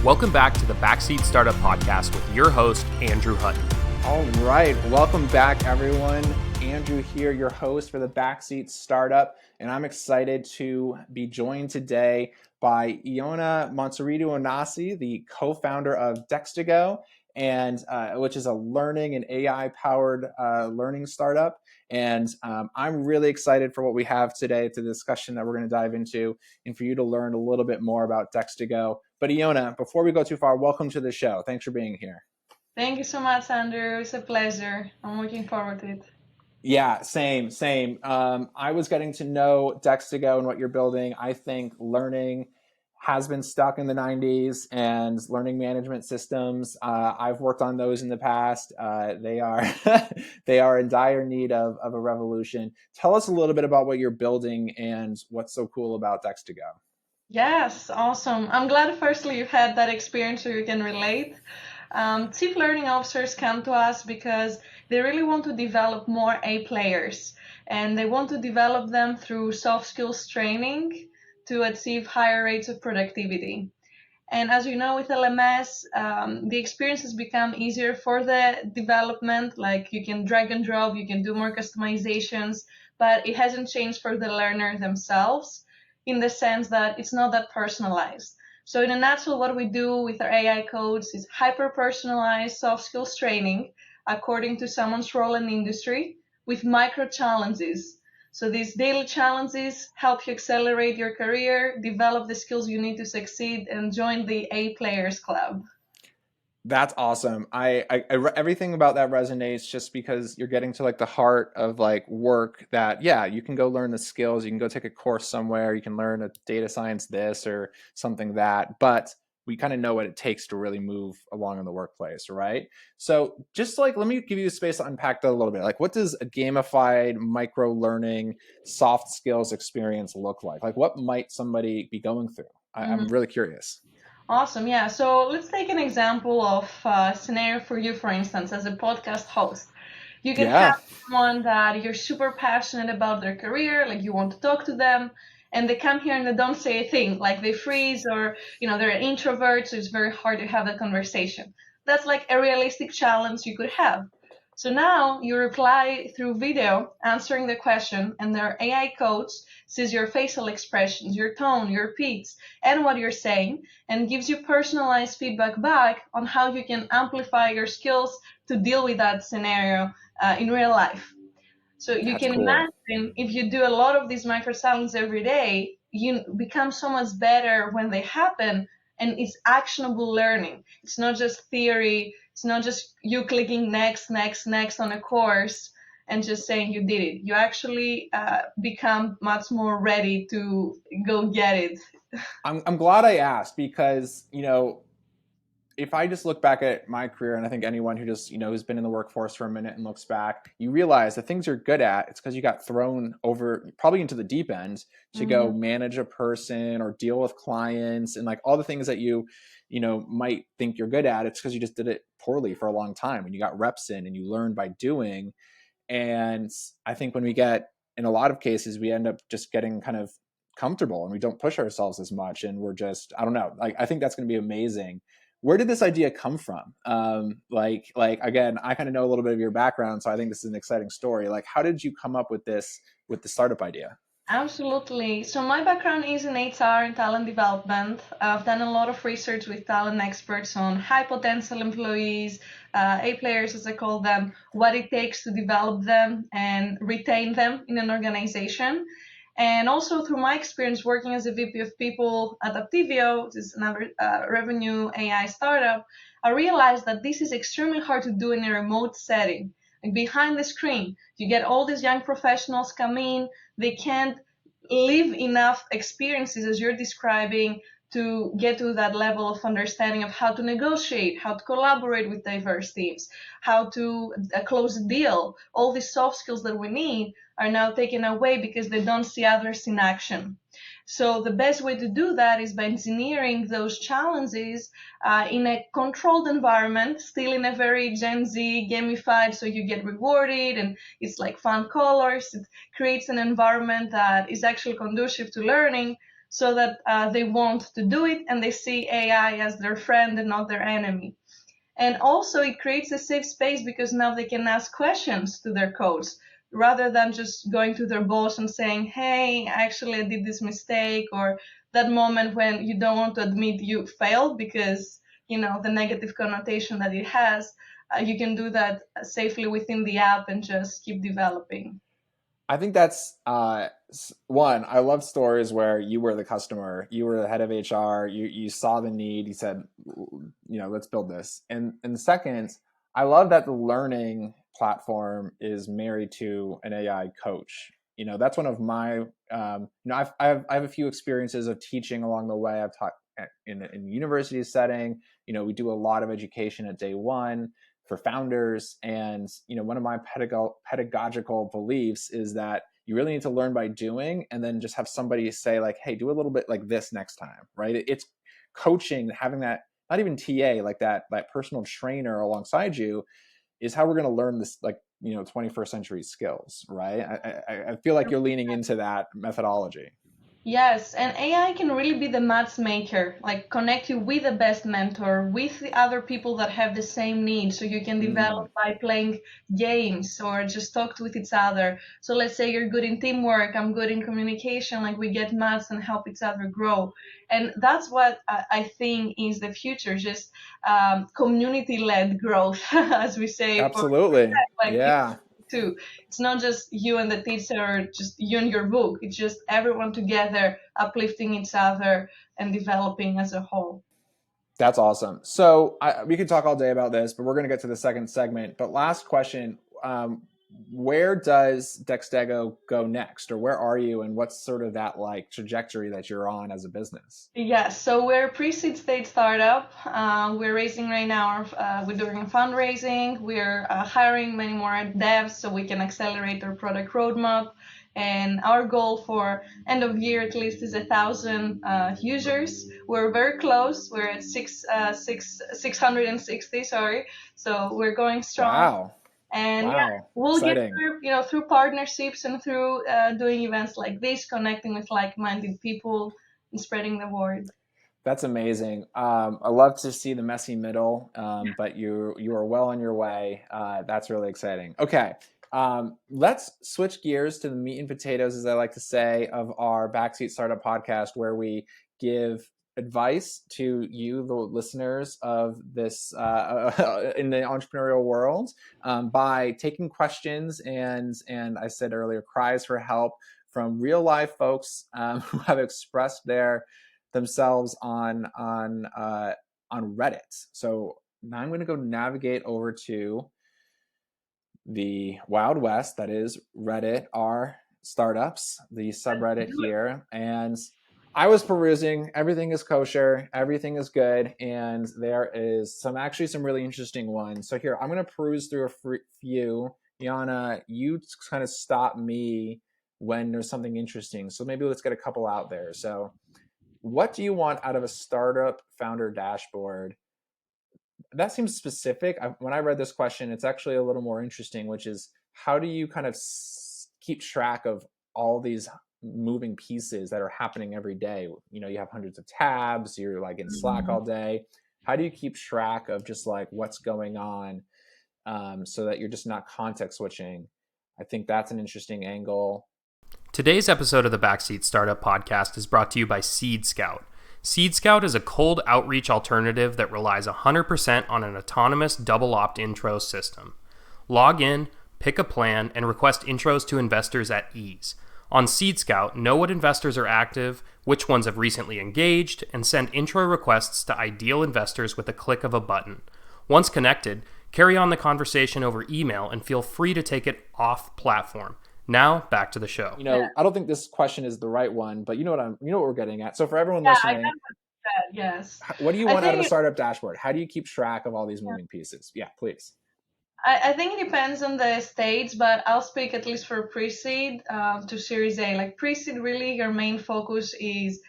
Welcome back to the Backseat Startup Podcast with your host, Andrew Hutton. All right, welcome back, everyone. Andrew here, your host for the Backseat Startup, and I'm excited to be joined today by Ioanna Mantzouridou Onasi, the co-founder of Dextego, and which is a learning and AI-powered learning startup. And I'm really excited for what we have today, the discussion that we're going to dive into, and for you to learn a little bit more about Dextego. But Ioanna, before we go too far, welcome to the show. Thanks for being here. Thank you so much, Andrew. It's a pleasure. I'm looking forward to it. Yeah, same. I was getting to know Dextego and what you're building. I think learning has been stuck in the 90s, and learning management systems, I've worked on those in the past. They are they are in dire need of a revolution. Tell us a little bit about what you're building and what's so cool about Dextego. Yes, awesome. I'm glad firstly you've had that experience so you can relate. Chief learning officers come to us because they really want to develop more A players, and they want to develop them through soft skills training to achieve higher rates of productivity. And as you know, with LMS, the experience has become easier for the development. Like you can drag and drop, you can do more customizations, but it hasn't changed for the learner themselves in the sense that it's not that personalized. So in a nutshell, what we do with our AI codes is hyper-personalized soft skills training according to someone's role in the industry with micro challenges. So these daily challenges help you accelerate your career, develop the skills you need to succeed, and join the A Players Club. That's awesome. I everything about that resonates, just because you're getting to like the heart of like work that, yeah, you can go learn the skills, you can go take a course somewhere, you can learn a data science this or something that, but we kind of know what it takes to really move along in the workplace, right? So just like, let me give you a space to unpack that a little bit. Like, what does a gamified micro learning soft skills experience look like? Like, what might somebody be going through? I'm really curious. Awesome. Yeah. So let's take an example of a scenario for you, for instance, as a podcast host. You can have someone that you're super passionate about their career, like you want to talk to them, and they come here and they don't say a thing, like they freeze, or, they're an introvert, so it's very hard to have that conversation. That's like a realistic challenge you could have. So now you reply through video, answering the question, and their AI coach sees your facial expressions, your tone, your pitch, and what you're saying, and gives you personalized feedback back on how you can amplify your skills to deal with that scenario in real life. So you can imagine if you do a lot of these micro challenges every day, you become so much better when they happen, and it's actionable learning. It's not just theory. It's not just you clicking next on a course and just saying you did it. You actually become much more ready to go get it. I'm glad I asked, because, if I just look back at my career, and I think anyone who just, who's been in the workforce for a minute and looks back, you realize the things you're good at, it's because you got thrown over probably into the deep end to go manage a person or deal with clients, and like all the things that you might think you're good at. It's because you just did it poorly for a long time, and you got reps in and you learn by doing. And I think when we get, in a lot of cases, we end up just getting kind of comfortable and we don't push ourselves as much, and we're just, I don't know, like, I think that's going to be amazing. Where did this idea come from? Like again, I kind of know a little bit of your background, so I think this is an exciting story. Like, how did you come up with the startup idea? Absolutely. So my background is in HR and talent development. I've done a lot of research with talent experts on high potential employees, A players as I call them, what it takes to develop them and retain them in an organization. And also through my experience working as a VP of People at Aptivio, which is another revenue AI startup, I realized that this is extremely hard to do in a remote setting. Like behind the screen, you get all these young professionals come in, they can't live enough experiences as you're describing to get to that level of understanding of how to negotiate, how to collaborate with diverse teams, how to close a deal. All these soft skills that we need are now taken away because they don't see others in action. So the best way to do that is by engineering those challenges in a controlled environment, still in a very Gen Z gamified, so you get rewarded and it's like fun colors. It creates an environment that is actually conducive to learning, so that they want to do it and they see AI as their friend and not their enemy. And also it creates a safe space because now they can ask questions to their coach rather than just going to their boss and saying, hey, actually I did this mistake, or that moment when you don't want to admit you failed because, the negative connotation that it has. You can do that safely within the app and just keep developing. I think that's one. I love stories where you were the customer, you were the head of HR, you saw the need, you said, let's build this. And second, I love that the learning platform is married to an AI coach. That's one of my, I have a few experiences of teaching along the way. I've taught in a university setting. We do a lot of education at day one for founders. And, one of my pedagogical beliefs is that you really need to learn by doing, and then just have somebody say like, hey, do a little bit like this next time, right? It's coaching, having that, not even TA, like that personal trainer alongside you is how we're going to learn this, 21st century skills, right? I feel like you're leaning into that methodology. Yes, and AI can really be the matchmaker, like connect you with the best mentor, with the other people that have the same needs, so you can develop by playing games or just talk with each other. So let's say you're good in teamwork, I'm good in communication, like we get matched and help each other grow. And that's what I think is the future, just community-led growth, as we say. Absolutely. Yeah. Too. It's not just you and the teacher, just you and your book. It's just everyone together uplifting each other and developing as a whole. That's awesome. So we could talk all day about this, but we're going to get to the second segment. But last question, where does Dextego go next, or where are you, and what's sort of that trajectory that you're on as a business? Yes, so we're a pre-seed stage startup. We're raising right now. We're doing fundraising. We're hiring many more devs so we can accelerate our product roadmap. And our goal for end of year at least is 1,000 users. We're very close. We're at 660. Sorry, so we're going strong. Wow. And we'll exciting. get through partnerships and through doing events like this, connecting with like-minded people and spreading the word. That's amazing. I love to see the messy middle, but you are well on your way. That's really exciting. Okay, let's switch gears to the meat and potatoes, as I like to say, of our Backseat Startup Podcast, where we give advice to you, the listeners of this in the entrepreneurial world, by taking questions and I said earlier, cries for help from real life folks who have expressed themselves on Reddit. So now I'm going to go navigate over to the Wild West, that is Reddit, our startups, the subreddit here, and I was perusing. Everything is kosher, everything is good, and there is some really interesting ones. So here, I'm going to peruse through a few. Ioanna, you kind of stop me when there's something interesting. So maybe let's get a couple out there. So, what do you want out of a startup founder dashboard? That seems specific. When I read this question, it's actually a little more interesting, which is how do you kind of keep track of all these moving pieces that are happening every day? You have hundreds of tabs, you're like in Slack all day. How do you keep track of just like what's going on, so that you're just not context switching? I think that's an interesting angle. Today's episode of the Backseat Startup Podcast is brought to you by Seed Scout. Seed Scout is a cold outreach alternative that relies 100% on an autonomous double opt-intro system. Log in, pick a plan, and request intros to investors at ease. On Seed Scout, know what investors are active, which ones have recently engaged, and send intro requests to ideal investors with a click of a button. Once connected, carry on the conversation over email and feel free to take it off platform. Now, back to the show. I don't think this question is the right one, but you know what we're getting at. So for everyone listening, I know that, yes. What do you want out of a startup dashboard? How do you keep track of all these moving pieces? Yeah, please. I think it depends on the stage, but I'll speak at least for pre-seed to Series A. Like pre-seed, really, your main focus is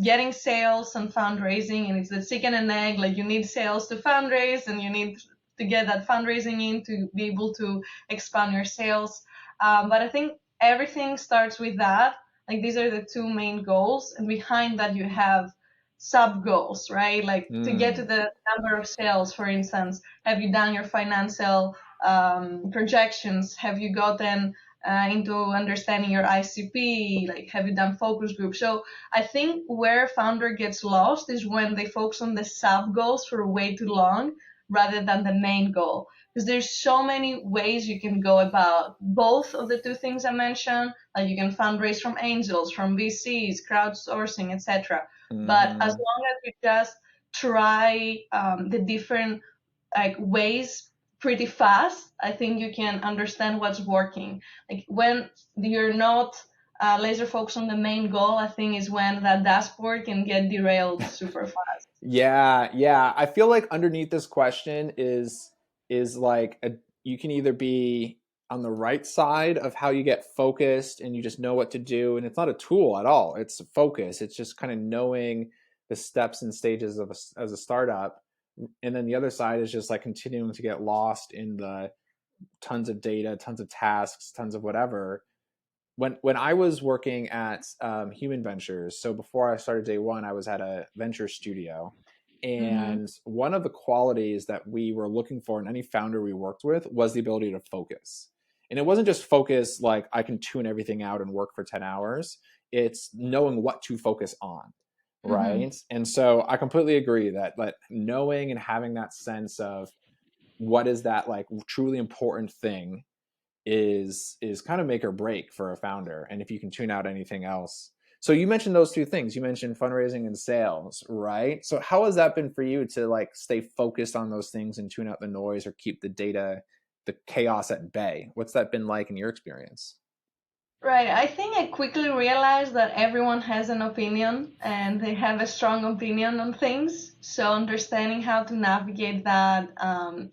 getting sales and fundraising, and it's the chicken and egg. Like you need sales to fundraise, and you need to get that fundraising in to be able to expand your sales. But I think everything starts with that. Like these are the two main goals, and behind that you have sub goals, right? Like to get to the number of sales, for instance. Have you done your financial projections? Have you gotten into understanding your ICP? Like, have you done focus groups? So I think where founder gets lost is when they focus on the sub goals for way too long rather than the main goal. Because there's so many ways you can go about both of the two things I mentioned. Like you can fundraise from angels, from VCs, crowdsourcing, etc. But as long as you just try the different like ways pretty fast, I think you can understand what's working. Like when you're not laser focused on the main goal, I think is when that dashboard can get derailed super fast. Yeah. I feel like underneath this question is like you can either be on the right side of how you get focused and you just know what to do, and it's not a tool at all. It's focus. It's just kind of knowing the steps and stages of as a startup. And then the other side is just like continuing to get lost in the tons of data, tons of tasks, tons of whatever. When I was working at Human Ventures, so before I started Day One, I was at a venture studio. And one of the qualities that we were looking for in any founder we worked with was the ability to focus. And it wasn't just focus like I can tune everything out and work for 10 hours. It's knowing what to focus on, right? And so I completely agree that knowing and having that sense of what is that like truly important thing is kind of make or break for a founder. And if you can tune out anything else. So you mentioned those two things. You mentioned fundraising and sales, right? So how has that been for you to like stay focused on those things and tune out the noise or keep the data, the chaos at bay? What's that been like in your experience? Right. I think I quickly realized that everyone has an opinion and they have a strong opinion on things. So understanding how to navigate that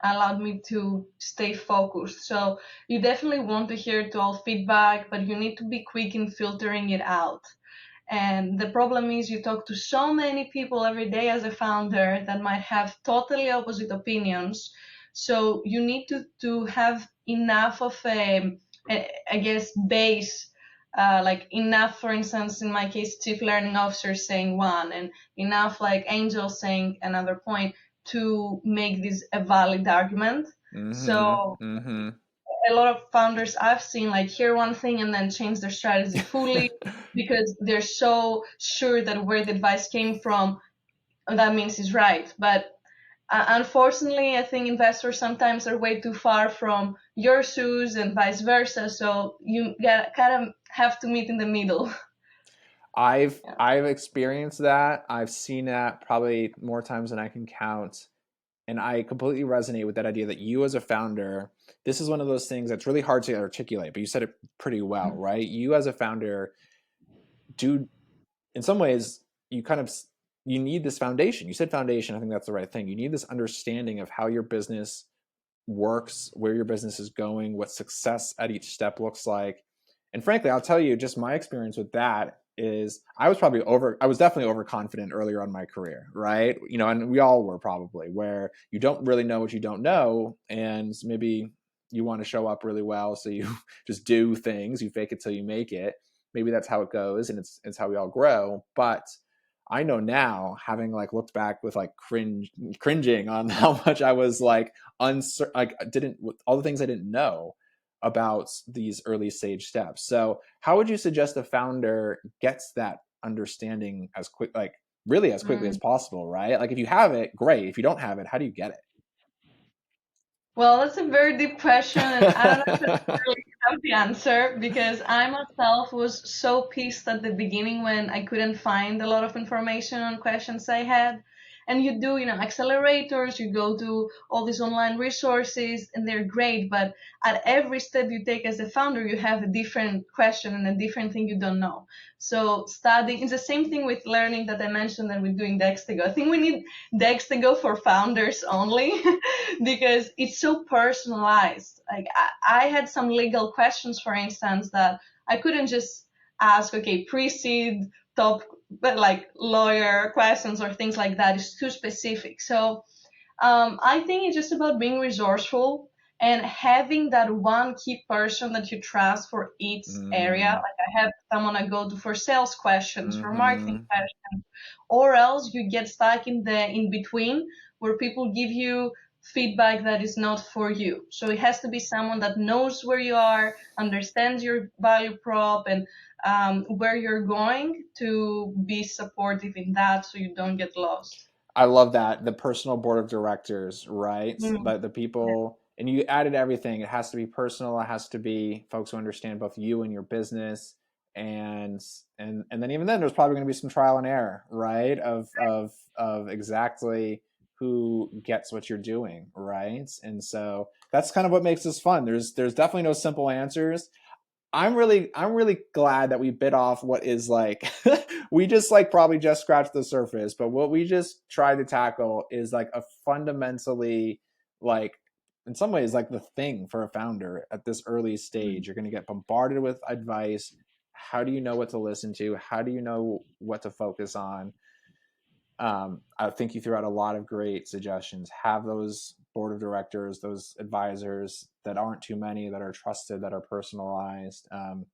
allowed me to stay focused. So you definitely want to hear it all feedback, but you need to be quick in filtering it out. And the problem is you talk to so many people every day as a founder that might have totally opposite opinions. So you need to have enough of I guess, base, like enough, for instance, in my case, chief learning officer saying one, and enough like Angel saying another point to make this a valid argument. So a lot of founders I've seen like hear one thing and then change their strategy fully because they're so sure that where the advice came from, that means is right. But unfortunately, I think investors sometimes are way too far from your shoes and vice versa. So you kind of have to meet in the middle. I've experienced that. I've seen that probably more times than I can count. And I completely resonate with that idea that you as a founder, this is one of those things that's really hard to articulate, but you said it pretty well, right? You as a founder do, in some ways, you need this foundation. You said foundation. I think that's the right thing. You need this understanding of how your business works, where your business is going, what success at each step looks like. And frankly, I'll tell you, just my experience with that is I was definitely overconfident earlier on in my career, right? And we all were probably, where you don't really know what you don't know. And maybe you want to show up really well. So you just do things, you fake it till you make it. Maybe that's how it goes. And it's how we all grow. But I know now, having like looked back with like cringing on how much I was like uncertain, like all the things I didn't know about these early stage steps. So how would you suggest a founder gets that understanding as quickly as possible, right? Like if you have it, great. If you don't have it, how do you get it? Well, that's a very deep question, and I don't necessarily have the answer because I myself was so pissed at the beginning when I couldn't find a lot of information on questions I had. And you do, accelerators, you go to all these online resources, and they're great, but at every step you take as a founder, you have a different question and a different thing you don't know. So studying, it's the same thing with learning that I mentioned that we're doing Dextego. I think we need Dextego for founders only because it's so personalized. Like I had some legal questions, for instance, that I couldn't just ask, okay, pre-seed, top, but like lawyer questions or things like that. It's too specific. So I think it's just about being resourceful, and having that one key person that you trust for each area. Like I have someone I go to for sales questions, for marketing questions, or else you get stuck in the in between where people give you feedback that is not for you. So it has to be someone that knows where you are, understands your value prop, and where you're going, to be supportive in that so you don't get lost. I love that. The personal board of directors, right? Mm. Like the people, and you added everything. It has to be personal. It has to be folks who understand both you and your business. And then even then there's probably going to be some trial and error, right? Of exactly who gets what you're doing, right? And so that's kind of what makes this fun. There's definitely no simple answers. I'm really glad that we bit off what is like we just like probably just scratched the surface, but what we just tried to tackle is like a fundamentally, like, in some ways, like the thing for a founder at this early stage. You're going to get bombarded with advice. How do you know what to listen to? How do you know what to focus on? I think you threw out a lot of great suggestions. Have those board of directors, those advisors that aren't too many, that are trusted, that are personalized. I'll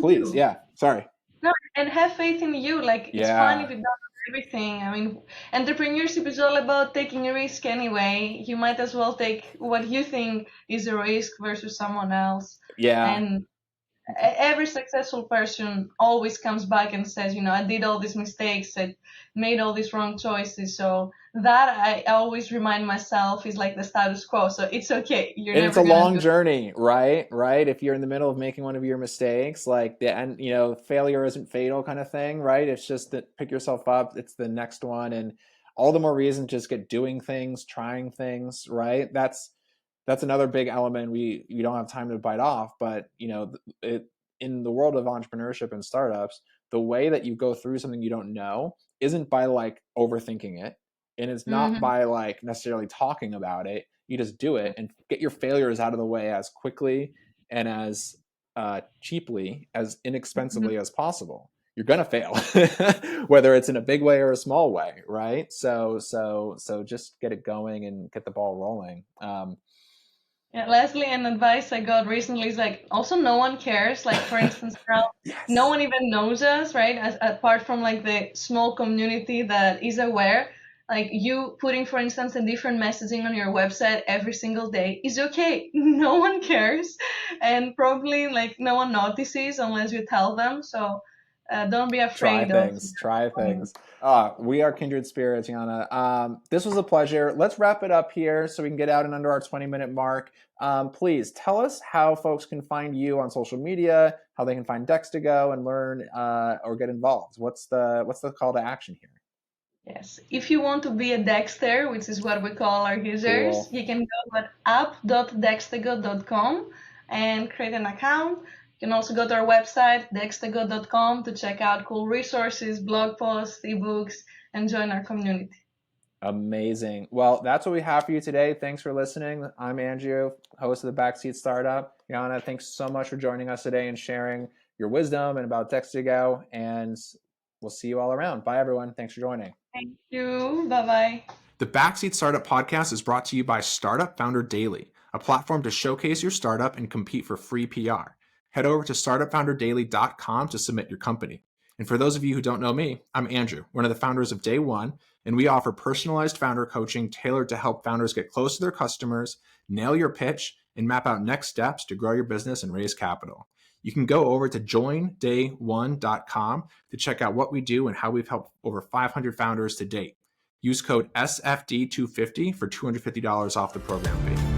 please, You. yeah. Sorry. No, and have faith in you. Like it's fine if you don't know everything. I mean, entrepreneurship is all about taking a risk anyway. You might as well take what you think is a risk versus someone else. Yeah. And every successful person always comes back and says, I did all these mistakes, I made all these wrong choices. So that I always remind myself is like the status quo. So it's okay. And it's a long journey, right? If you're in the middle of making one of your mistakes, like the end, failure isn't fatal kind of thing, right? It's just that pick yourself up. It's the next one. And all the more reason to just get doing things, trying things, right? That's another big element we don't have time to bite off, but in the world of entrepreneurship and startups, the way that you go through something you don't know isn't by like overthinking it, and it's not by like necessarily talking about it. You just do it and get your failures out of the way as quickly and as cheaply, as inexpensively as possible. You're gonna fail, whether it's in a big way or a small way, right? So just get it going and get the ball rolling. Yeah, lastly, an advice I got recently is like, also no one cares. Like, for instance, now no one even knows us, right? Apart from like the small community that is aware. Like you putting, for instance, a different messaging on your website every single day is okay. No one cares, and probably like no one notices unless you tell them. So don't be afraid Try things. We are kindred spirits, Ioanna. This was a pleasure. Let's wrap it up here so we can get out and under our 20-minute mark. Please tell us how folks can find you on social media, how they can find Dextego and learn or get involved. What's the call to action here? Yes. If you want to be a Dexter, which is what we call our users, cool. You can go to app.dextego.com and create an account. You can also go to our website, dextego.com, to check out cool resources, blog posts, ebooks, and join our community. Amazing. Well, that's what we have for you today. Thanks for listening. I'm Andrew, host of the Backseat Startup. Ioanna, thanks so much for joining us today and sharing your wisdom and about Dextego. And we'll see you all around. Bye, everyone. Thanks for joining. Thank you. Bye-bye. The Backseat Startup Podcast is brought to you by Startup Founder Daily, a platform to showcase your startup and compete for free PR. Head over to startupfounderdaily.com to submit your company. And for those of you who don't know me, I'm Andrew, one of the founders of Day One, and we offer personalized founder coaching tailored to help founders get close to their customers, nail your pitch, and map out next steps to grow your business and raise capital. You can go over to joinday1.com to check out what we do and how we've helped over 500 founders to date. Use code SFD250 for $250 off the program fee.